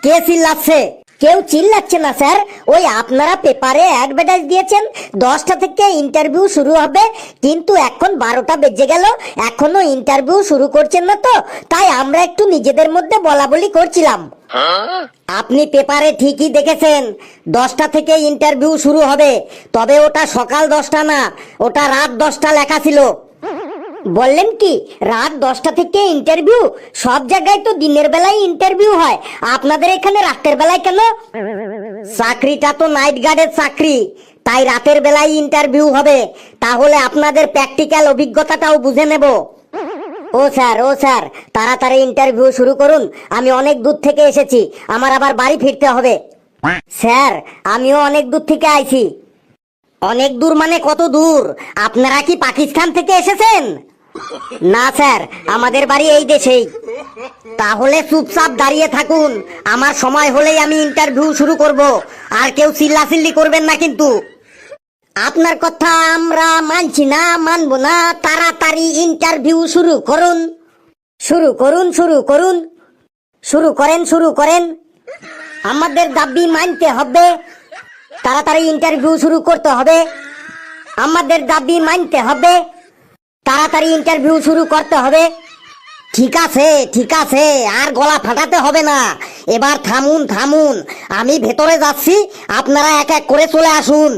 কে চিল্লাচ্ছে? কেউ চিল্লাচ্ছে না স্যার, ওই আপনারা পেপারে অ্যাডভার্টাইজ দিয়েছেন 10টা থেকে ইন্টারভিউ শুরু হবে, কিন্তু এখন 12টা বেজে গেল, এখনো ইন্টারভিউ শুরু করছেন না, তো তাই আমরা একটু নিজেদের মধ্যে বলা বলি করছিলাম। আপনি পেপারে ঠিকই দেখেছেন 10টা থেকে ইন্টারভিউ শুরু হবে, তবে ওটা সকাল 10টা না, ওটা রাত 10টা লেখা ছিল। বললেন কি রাত 10টা থেকে ইন্টারভিউ? সব জায়গায় তো দিনের বেলায় ইন্টারভিউ হয়, আপনাদের এখানে রাতের বেলায় কেন? চাকরিটা তো নাইট গার্ডের চাকরি, তাই রাতের বেলায় ইন্টারভিউ হবে। তাহলে আপনাদের প্র্যাকটিক্যাল অভিজ্ঞতাটাও বুঝে নেব। ও স্যার তাড়াতাড়ি ইন্টারভিউ শুরু করুন, আমি অনেক দূর থেকে এসেছি, আমার আবার বাড়ি ফিরতে হবে। স্যার আমিও অনেক দূর থেকে আইছি। অনেক দূর মানে কত দূর? আপনারা কি পাকিস্তান থেকে এসেছেন? না স্যার, আমাদের বাড়ি এই দেশেই। তাহলে চুপচাপ দাঁড়িয়ে থাকুন, আমার সময় হলেই আমি ইন্টারভিউ শুরু করব, আর কেউ চিল্লাচিল্লি করবেন না কিন্তু। আপনার কথা আমরা মানছি না, মানবো না, তাড়াতাড়ি ইন্টারভিউ শুরু করুন। শুরু করুন, শুরু করুন, শুরু করেন। আমাদের দাবি মানতে হবে, তাড়াতাড়ি ইন্টারভিউ শুরু করতে হবে। আমাদের দাবি মানতে হবে, তাড়াতাড়ি ইন্টারভিউ শুরু করতে হবে। ঠিক আছে, আর গলা ফাটাতে হবে না, এবার থামুন, আমি ভেতরে যাচ্ছি, আপনারা এক এক করে চলে আসুন।